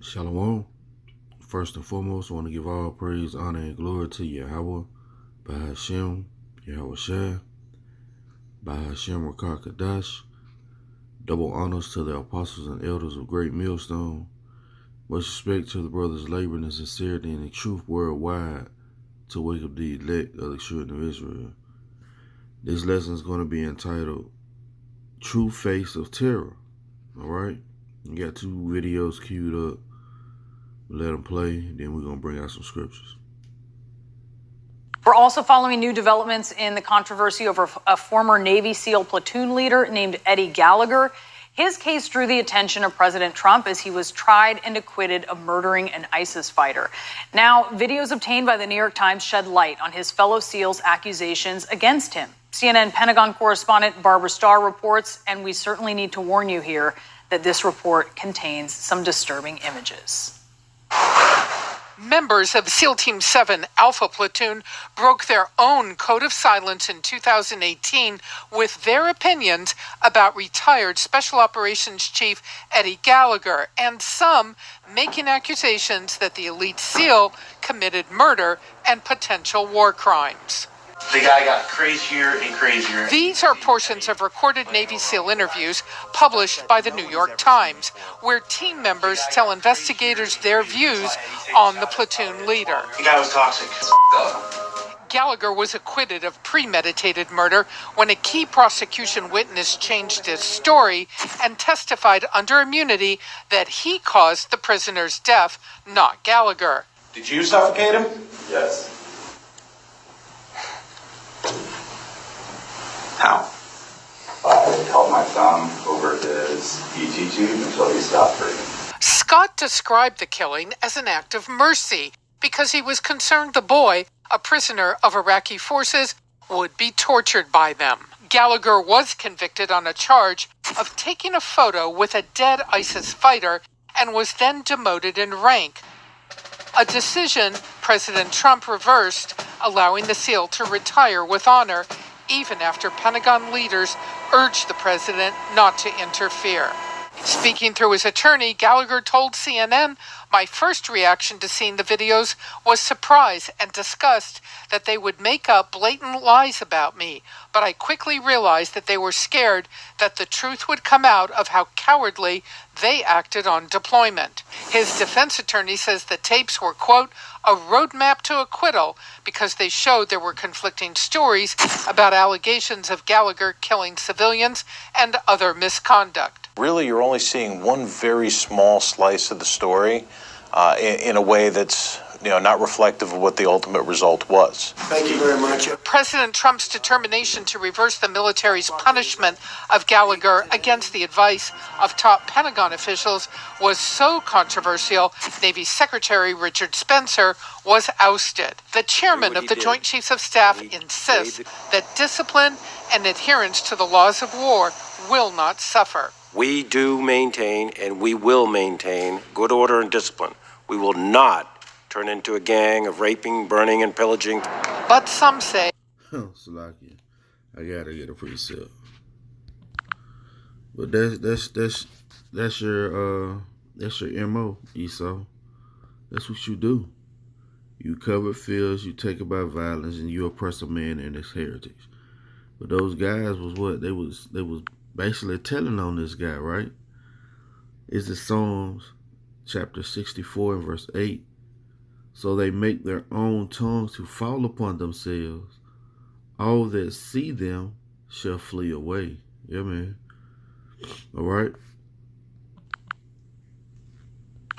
Shalom. First and foremost, I want to give all praise, honor, and glory to Yahweh, Bahashem, Yahweh Shai, Bahashem Rakar Kadash. Double honors to the apostles and elders of Great Millstone. Much respect to the brothers laboring in sincerity and in truth worldwide to wake up the elect of the children of Israel. This lesson is going to be entitled True Face of Terror. Alright? We got two videos queued up. Let them play, then we're going to bring out some scriptures. We're also following new developments in the controversy over a former Navy SEAL platoon leader named Eddie Gallagher. His case drew the attention of President Trump as he was tried and acquitted of murdering an ISIS fighter. Now, videos obtained by the New York Times shed light on his fellow SEALs' accusations against him. CNN Pentagon correspondent Barbara Starr reports, and we certainly need to warn you here that this report contains some disturbing images. Members of SEAL Team 7 Alpha Platoon broke their own code of silence in 2018 with their opinions about retired Special Operations Chief Eddie Gallagher, and some making accusations that the elite SEAL committed murder and potential war crimes. The guy got crazier and crazier. These are portions of recorded Navy SEAL interviews published by the New York Times, where team members tell investigators their views on the platoon leader. The guy was toxic. Gallagher was acquitted of premeditated murder when a key prosecution witness changed his story and testified under immunity that he caused the prisoner's death, not Gallagher. Did you suffocate him? Yes. How? I held my thumb over his ET tube until he stopped breathing. Scott described the killing as an act of mercy because he was concerned the boy, a prisoner of Iraqi forces, would be tortured by them. Gallagher was convicted on a charge of taking a photo with a dead ISIS fighter and was then demoted in rank, a decision President Trump reversed, allowing the SEAL to retire with honor, even after Pentagon leaders urged the president not to interfere. Speaking through his attorney, Gallagher told CNN, "My first reaction to seeing the videos was surprise and disgust that they would make up blatant lies about me, but I quickly realized that they were scared that the truth would come out of how cowardly they acted on deployment." His defense attorney says the tapes were, quote, "a roadmap to acquittal because they showed there were conflicting stories about allegations of Gallagher killing civilians and other misconduct." Really, you're only seeing one very small slice of the story in a way that's not reflective of what the ultimate result was. Thank you very much. President Trump's determination to reverse the military's punishment of Gallagher against the advice of top Pentagon officials was so controversial, Navy Secretary Richard Spencer was ousted. The chairman of the Joint Chiefs of Staff insists that discipline and adherence to the laws of war will not suffer. We do maintain and we will maintain good order and discipline. We will not turn into a gang of raping, burning, and pillaging. But some say, Salakia, I gotta get a precept. But that's your MO, Esau. That's what you do. You cover fields, you take about violence, and you oppress a man and his heritage. But those guys was what they was basically telling on this guy, right? It's the Psalms chapter 64 and verse 8. So they make their own tongues to fall upon themselves. All that see them shall flee away. Yeah, man. All right.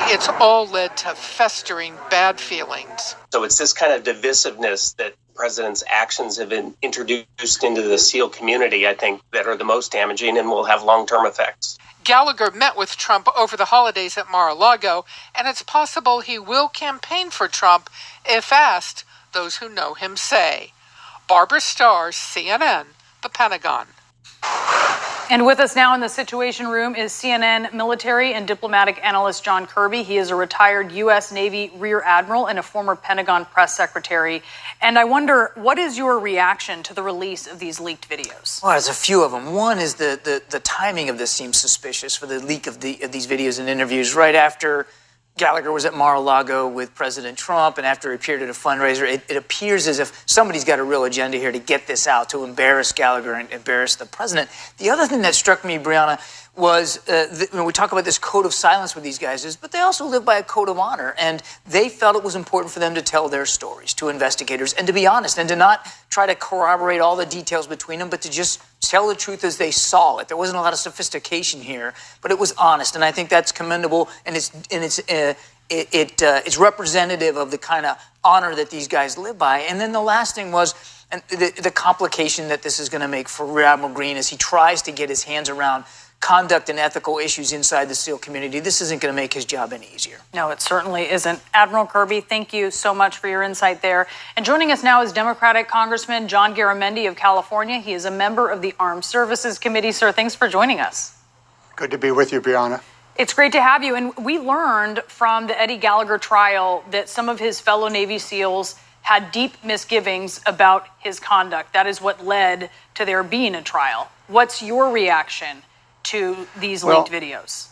it's all led to festering bad feelings. So it's this kind of divisiveness that the president's actions have been introduced into the SEAL community, I think, that are the most damaging and will have long-term effects. Gallagher met with Trump over the holidays at Mar-a-Lago, and it's possible he will campaign for Trump if asked, those who know him say. Barbara Starr, CNN, the Pentagon. And with us now in the Situation Room is CNN military and diplomatic analyst John Kirby. He is a retired U.S. Navy Rear Admiral and a former Pentagon press secretary. And I wonder, what is your reaction to the release of these leaked videos? Well, there's a few of them. One is the timing of this seems suspicious for the leak of these videos and interviews right after Gallagher was at Mar-a-Lago with President Trump, and after he appeared at a fundraiser, it appears as if somebody's got a real agenda here to get this out, to embarrass Gallagher and embarrass the president. The other thing that struck me, Brianna, was when we talk about this code of silence with these guys, but they also live by a code of honor, and they felt it was important for them to tell their stories to investigators and to be honest and to not try to corroborate all the details between them, but to just tell the truth as they saw it. There wasn't a lot of sophistication here, but it was honest, and I think that's commendable, and it's representative of the kind of honor that these guys live by. And then the last thing was the complication that this is going to make for Admiral Green as he tries to get his hands around conduct and ethical issues inside the SEAL community. This isn't going to make his job any easier. No, it certainly isn't. Admiral Kirby, thank you so much for your insight there. And joining us now is Democratic Congressman John Garamendi of California. He is a member of the Armed Services Committee. Sir, thanks for joining us. Good to be with you, Brianna. It's great to have you. And we learned from the Eddie Gallagher trial that some of his fellow Navy SEALs had deep misgivings about his conduct. That is what led to there being a trial. What's your reaction to these leaked videos?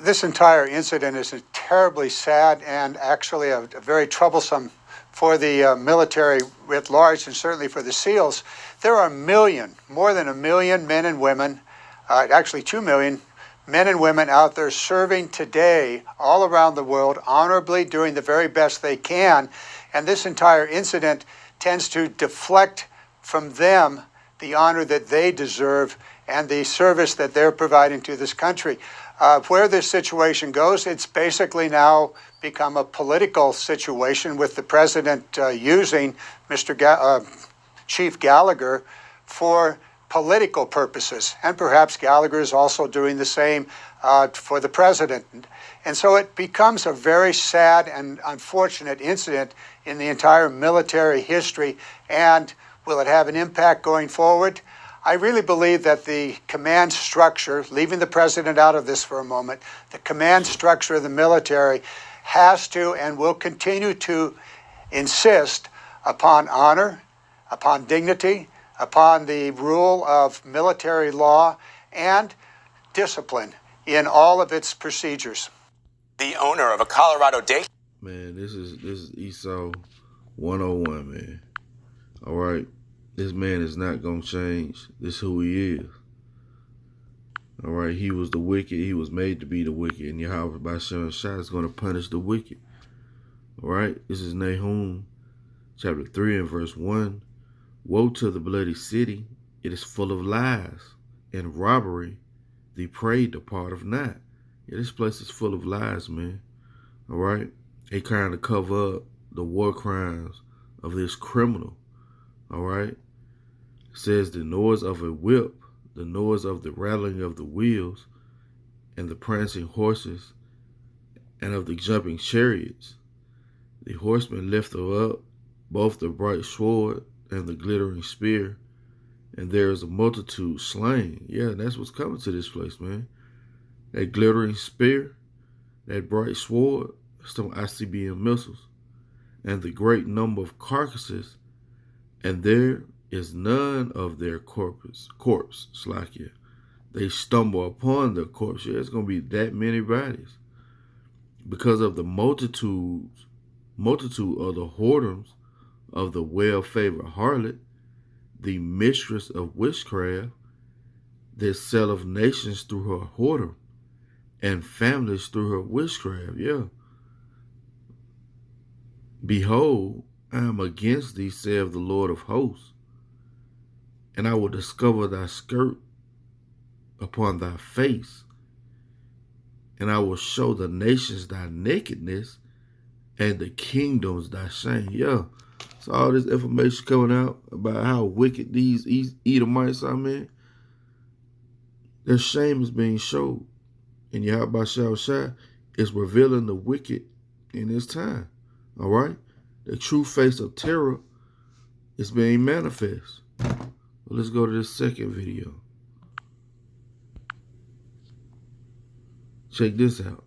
This entire incident is terribly sad and actually a very troublesome for the military writ large and certainly for the SEALs. There are more than a million men and women, actually 2 million men and women out there serving today all around the world honorably, doing the very best they can. And this entire incident tends to deflect from them the honor that they deserve and the service that they're providing to this country. Where this situation goes, it's basically now become a political situation with the president using Chief Gallagher for political purposes. And perhaps Gallagher is also doing the same for the president. And so it becomes a very sad and unfortunate incident in the entire military history. And will it have an impact going forward? I really believe that the command structure, leaving the president out of this for a moment, the command structure of the military has to and will continue to insist upon honor, upon dignity, upon the rule of military law and discipline in all of its procedures. The owner of a Colorado day. Man, this is Esau 101, man. All right. This man is not going to change. This is who he is. All right. He was the wicked. He was made to be the wicked. And Yahweh by Shem Shah is going to punish the wicked. All right. This is Nahum chapter 3 and verse 1. Woe to the bloody city. It is full of lies and robbery. The prey departeth not. Yeah, this place is full of lies, man. All right. They kind of cover up the war crimes of this criminal. All right. It says the noise of a whip, the noise of the rattling of the wheels, and the prancing horses, and of the jumping chariots. The horsemen lift up both the bright sword and the glittering spear, and there is a multitude slain. Yeah, that's what's coming to this place, man. That glittering spear, that bright sword, some ICBM missiles, and the great number of carcasses, and there is none of their corpse, Slakia. They stumble upon the corpse. Yeah, it's going to be that many bodies. Because of the multitude of the whoredoms of the well-favored harlot, the mistress of witchcraft, that selleth nations through her whoredom, and families through her witchcraft. Yeah. Behold, I am against thee, saith the Lord of hosts, and I will discover thy skirt upon thy face, and I will show the nations thy nakedness, and the kingdoms thy shame. Yeah. So all this information coming out about how wicked these Edomites are, man. Their shame is being showed. And Yahweh Shah is revealing the wicked in this time. All right? The true face of terror is being manifest. Well, let's go to this second video. Check this out.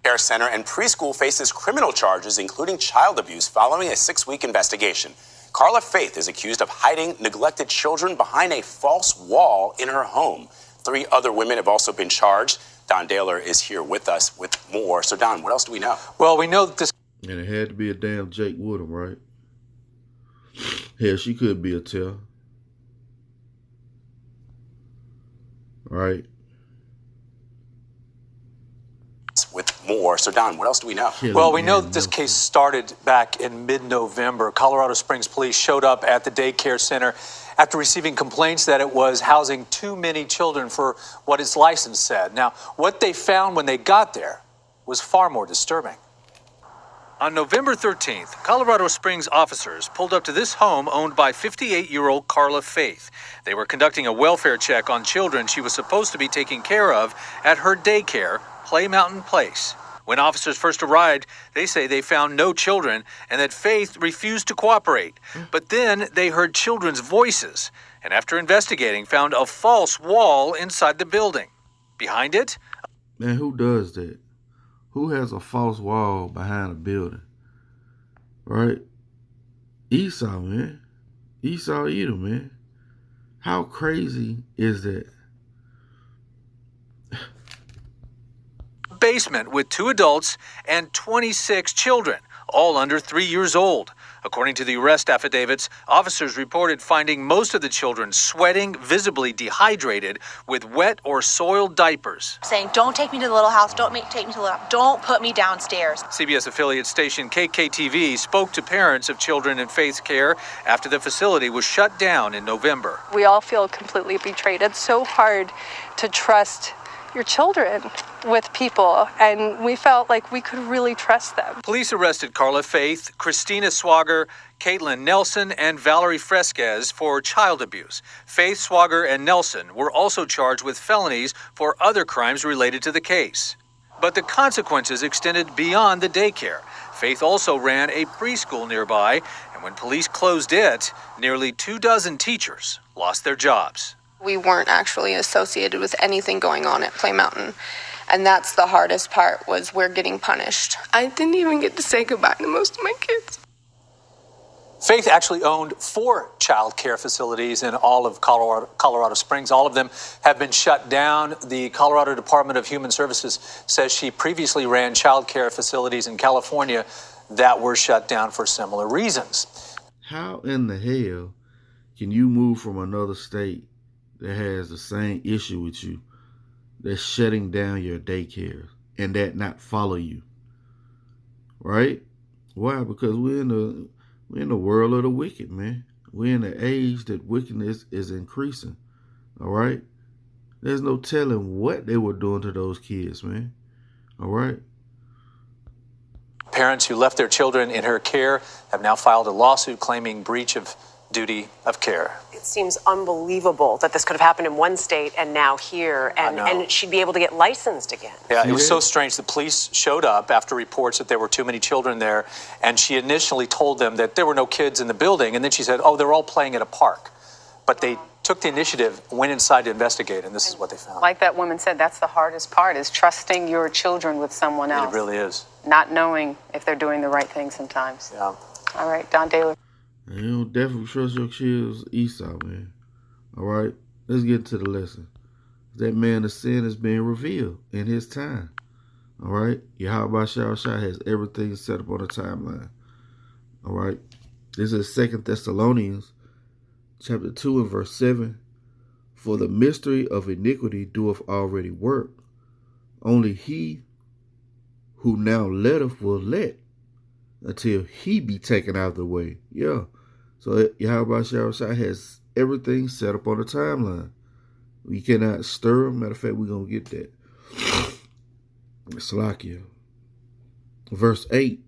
Care Center and preschool faces criminal charges, including child abuse, following a 6-week investigation. Carla Faith is accused of hiding neglected children behind a false wall in her home. 3 other women have also been charged. Don Daler is here with us with more. So, Don, what else do we know? Well, we know that this... And it had to be a damn Jake Woodham, right? Hell, she could be a tell. Right? With more. So, Don, what else do we know? Well, we know that this case started back in mid-November. Colorado Springs police showed up at the daycare center after receiving complaints that it was housing too many children for what its license said. Now, what they found when they got there was far more disturbing. On November 13th, Colorado Springs officers pulled up to this home owned by 58-year-old Carla Faith. They were conducting a welfare check on children she was supposed to be taking care of at her daycare, Play Mountain Place. When officers first arrived, they say they found no children and that Faith refused to cooperate. But then they heard children's voices and after investigating, found a false wall inside the building. Behind it... Man, who does that? Who has a false wall behind a building? Right? Esau, man. Esau Edom, man. How crazy is that? Basement with 2 adults and 26 children, all under 3 years old. According to the arrest affidavits, officers reported finding most of the children sweating, visibly dehydrated, with wet or soiled diapers. Saying, don't take me to the little house, take me to the little house, don't put me downstairs. CBS affiliate station KKTV spoke to parents of children in Faith's care after the facility was shut down in November. We all feel completely betrayed. It's so hard to trust your children with people, and we felt like we could really trust them. Police arrested Carla Faith, Christina Swager, Caitlin Nelson, and Valerie Fresquez for child abuse. Faith, Swager, and Nelson were also charged with felonies for other crimes related to the case. But the consequences extended beyond the daycare. Faith also ran a preschool nearby, and when police closed it, nearly 24 teachers lost their jobs. We weren't actually associated with anything going on at Play Mountain. And that's the hardest part, was we're getting punished. I didn't even get to say goodbye to most of my kids. Faith actually owned 4 child care facilities in all of Colorado Springs. All of them have been shut down. The Colorado Department of Human Services says she previously ran child care facilities in California that were shut down for similar reasons. How in the hell can you move from another state that has the same issue with you, that's shutting down your daycare, and that not follow you? Right? Why? Because we're in the world of the wicked, man. We're in the age that wickedness is increasing. All right? There's no telling what they were doing to those kids, man. All right? Parents who left their children in her care have now filed a lawsuit claiming breach of duty of care. It seems unbelievable that this could have happened in one state and now here, and she'd be able to get licensed again. Yeah, it was so strange. The police showed up after reports that there were too many children there, and she initially told them that there were no kids in the building, and then she said, oh, they're all playing at a park. But they took the initiative, went inside to investigate, and this is what they found. Like that woman said, that's the hardest part, is trusting your children with someone else. It really is. Not knowing if they're doing the right thing sometimes. Yeah. All right, Don Daler. You don't definitely trust your kids, Esau, man. All right? Let's get to the lesson. That man of sin is being revealed in his time. All right? Yahweh Shah has everything set up on a timeline. All right? This is 2 Thessalonians chapter 2 and verse 7. For the mystery of iniquity doeth already work. Only he who now letteth will let, until he be taken out of the way. Yeah. So Yahweh Shah has everything set up on the timeline. We cannot stir him. Matter of fact, we're going to get that. Salakia. Verse 8.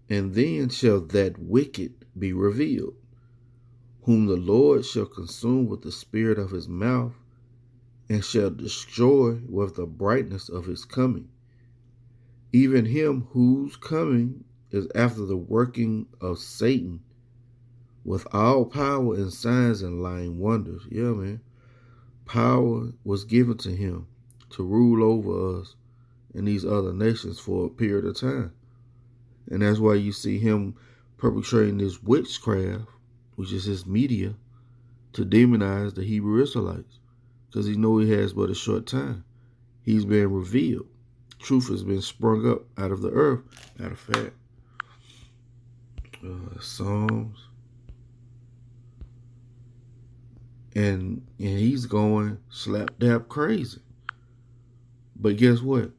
And then shall that wicked be revealed, whom the Lord shall consume with the spirit of his mouth, and shall destroy with the brightness of his coming. Even him whose coming is after the working of Satan, with all power and signs and lying wonders. Yeah, man. Power was given to him to rule over us and these other nations for a period of time. And that's why you see him perpetrating this witchcraft, which is his media, to demonize the Hebrew Israelites, because he knows he has but a short time. He's been revealed. Truth has been sprung up out of the earth. Matter of fact, Psalms. And he's going slap dab crazy. But guess what?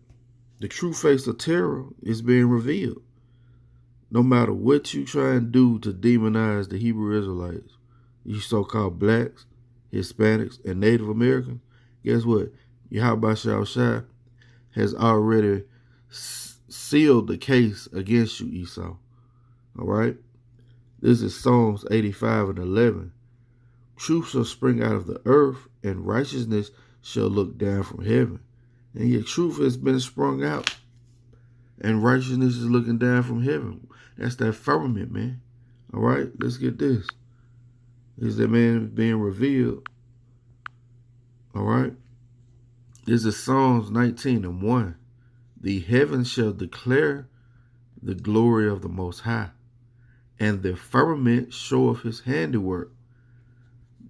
The true face of terror is being revealed. No matter what you try and do to demonize the Hebrew Israelites, you so-called blacks, Hispanics, and Native Americans, guess what? Yahweh Shai has already sealed the case against you, Esau. All right? This is Psalms 85 and 11. Truth shall spring out of the earth, and righteousness shall look down from heaven. And yet truth has been sprung out, and righteousness is looking down from heaven. That's that firmament, man. All right, let's get this. Is that man being revealed? All right. This is Psalms 19 and 1. The heavens shall declare the glory of the Most High, and the firmament showeth his handiwork.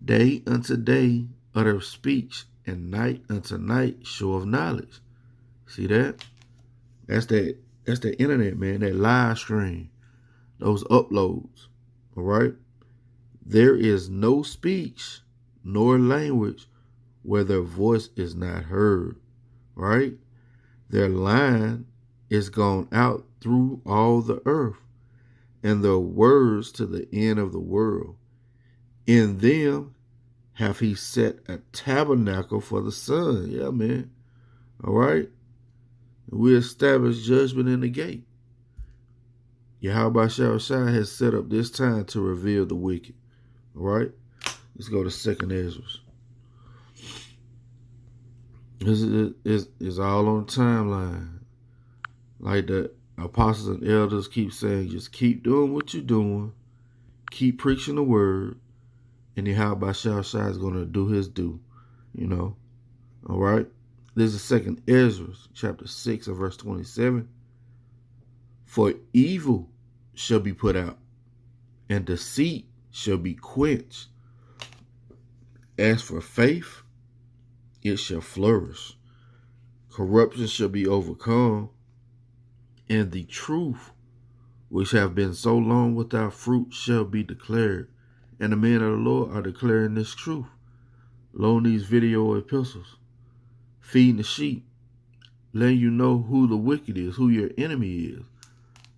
Day unto day utter speech, and night unto night show of knowledge. See that? That's the internet, man. That live stream, those uploads. All right. There is no speech nor language where their voice is not heard. Right? Their line is gone out through all the earth, and their words to the end of the world. In them have he set a tabernacle for the sun. Yeah, man. All right. We establish judgment in the gate. Yahweh Shai has set up this time to reveal the wicked. All right. Let's go to 2nd Ezra. This is all on the timeline. Like the apostles and elders keep saying, just keep doing what you're doing. Keep preaching the word. And Yahweh Shai is going to do his due. You know. All right. This is 2nd Ezra, chapter 6 and verse 27. For evil shall be put out, and deceit shall be quenched. As for faith, it shall flourish. Corruption shall be overcome, and the truth, which have been so long without fruit, shall be declared. And the men of the Lord are declaring this truth. Loan these video epistles. Feeding the sheep. Letting you know who the wicked is, who your enemy is.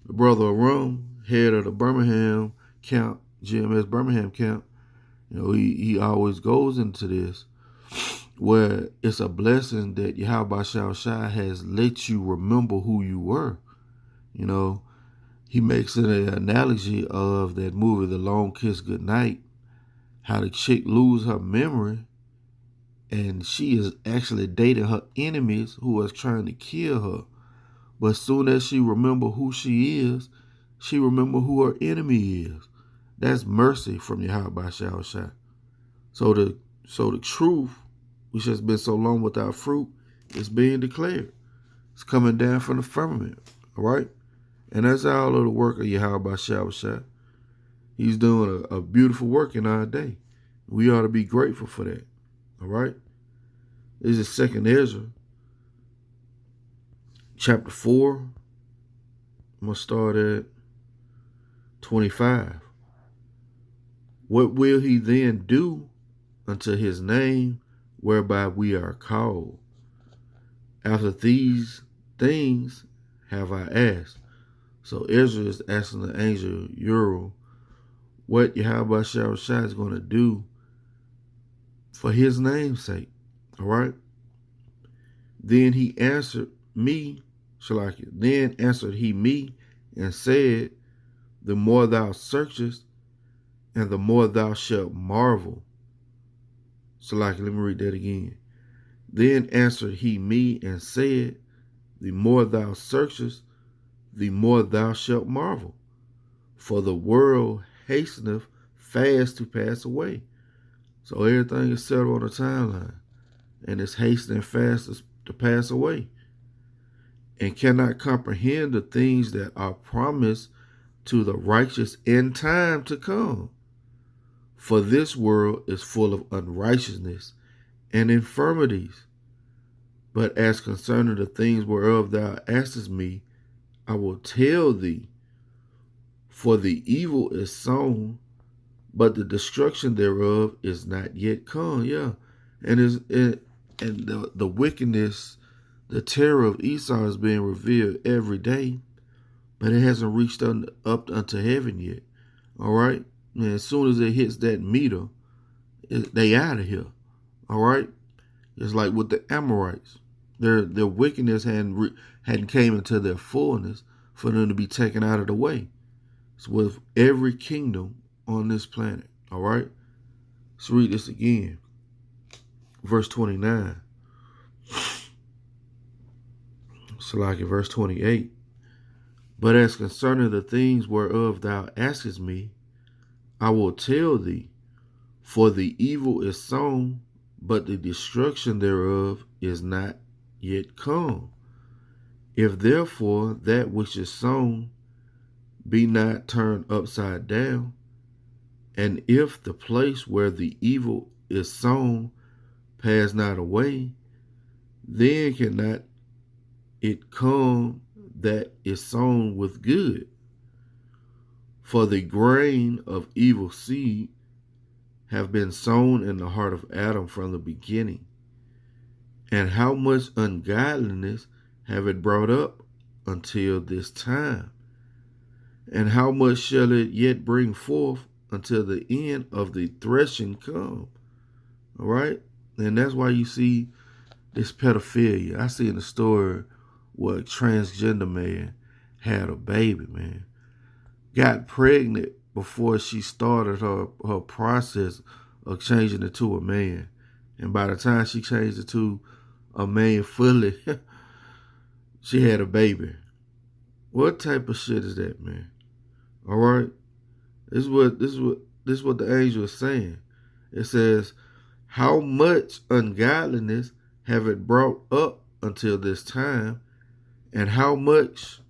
The brother of Rome, head of the Birmingham camp, GMS Birmingham camp, you know, he always goes into this, where it's a blessing that Yahweh Shai has let you remember who you were. You know, he makes an analogy of that movie, The Long Kiss Goodnight, how the chick lose her memory, and she is actually dating her enemies who are trying to kill her. But as soon as she remember who she is, she remember who her enemy is. That's mercy from Yahweh Shai. So the truth, which has been so long without fruit, is being declared. It's coming down from the firmament. All right? And that's all of the work of Yahweh Shai. He's doing a beautiful work in our day. We ought to be grateful for that. All right? This is 2nd Ezra, chapter 4. I'm going to start at 25. What will he then do unto his name whereby we are called? After these things have I asked. So Ezra is asking the angel Uriel what Yahweh Shai is going to do for his name's sake. All right? Then he answered me, then answered he me and said, the more thou searchest, and the more thou shalt marvel. Let me read that again. Then answered he me and said, the more thou searchest, the more thou shalt marvel. For the world hasteneth fast to pass away. So everything is settled on the timeline, and it's hastening fast to pass away, and cannot comprehend the things that are promised to the righteous in time to come. For this world is full of unrighteousness and infirmities. But as concerning the things whereof thou askest me, I will tell thee, for the evil is sown, but the destruction thereof is not yet come. Yeah. And the wickedness, the terror of Esau is being revealed every day, but it hasn't reached up unto heaven yet. All right? And as soon as it hits that meter, they out of here. All right? It's like with the Amorites. Their wickedness hadn't came into their fullness for them to be taken out of the way. It's with every kingdom on this planet. All right? Let's read this again. Verse 29. So like in verse 28. But as concerning the things whereof thou askest me, I will tell thee, for the evil is sown, but the destruction thereof is not yet come. If therefore that which is sown be not turned upside down, and if the place where the evil is sown pass not away, then cannot it come that is sown with good. For the grain of evil seed have been sown in the heart of Adam from the beginning. And how much ungodliness have it brought up until this time? And how much shall it yet bring forth until the end of the threshing come? All right? And that's why you see this pedophilia. I see in the story where a transgender man had a baby, man. Got pregnant before she started her process of changing it to a man. And by the time she changed it to a man fully, she had a baby. What type of shit is that, man? All right? This is what the angel is saying. It says, how much ungodliness have it brought up until this time, and how much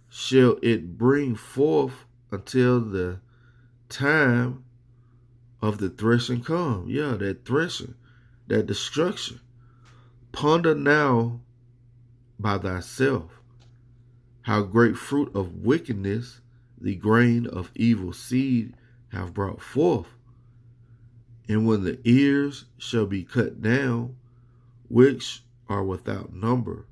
shall it bring forth until the time of the threshing come? Yeah, that threshing, that destruction. Ponder now by thyself how great fruit of wickedness the grain of evil seed have brought forth. And when the ears shall be cut down, which are without number,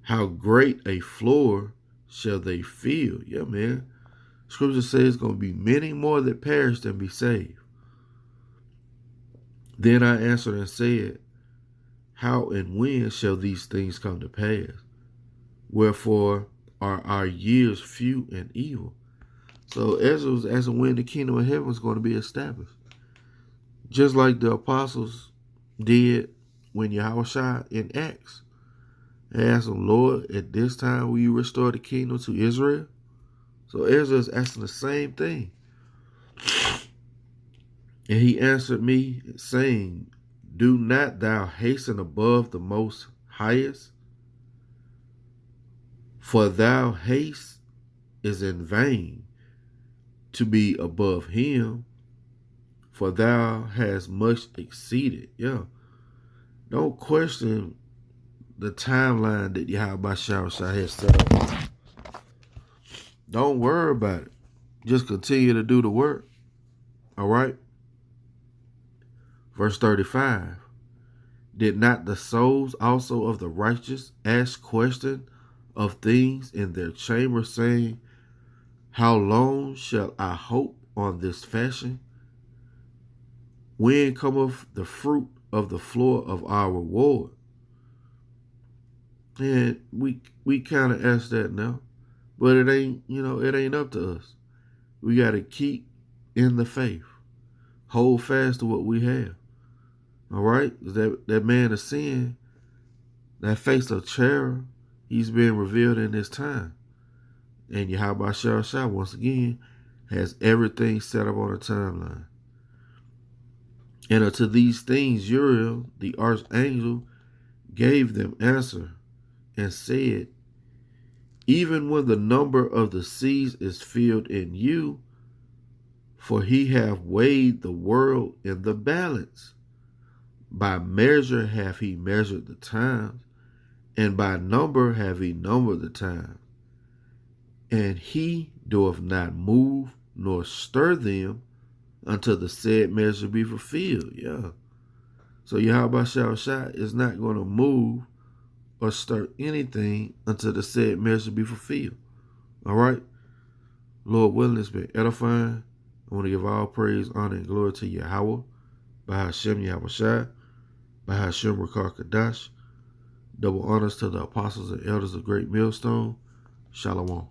how great a floor shall they fill? Yeah, man. Scripture says it's going to be many more that perish than be saved. Then I answered and said, how and when shall these things come to pass? Wherefore are our years few and evil? So as and when the kingdom of heaven is going to be established. Just like the apostles did when Yahushua in Acts. They asked him, Lord, at this time will you restore the kingdom to Israel? So Ezra is asking the same thing. And he answered me, saying, do not thou hasten above the most highest, for thou haste is in vain to be above him, for thou hast much exceeded. Yeah. Don't question the timeline that Yahweh Shah has set up. Don't worry about it. Just continue to do the work. All right? Verse 35. Did not the souls also of the righteous ask question of things in their chamber, saying, how long shall I hope on this fashion? When cometh the fruit of the floor of our reward? And we kind of ask that now, but it ain't, it ain't up to us. We got to keep in the faith, hold fast to what we have. All right, that man of sin, that face of terror, he's being revealed in this time. And Yahweh Shah once again has everything set up on a timeline. And unto these things Uriel, the archangel, gave them answer and said, even when the number of the seas is filled in you, for he hath weighed the world in the balance, By measure have he measured the times, and by number have he numbered the times. And he doth not move nor stir them until the said measure be fulfilled. Yeah. So Yahweh Shah is not going to move or stir anything until the said measure be fulfilled. All right? Lord willing, it's been edifying. I want to give all praise, honor, and glory to Yahweh, by Hashem Yahweh Shai, by Hashem Rakar Kadash. Double honors to the apostles and elders of Great Millstone. Shalom.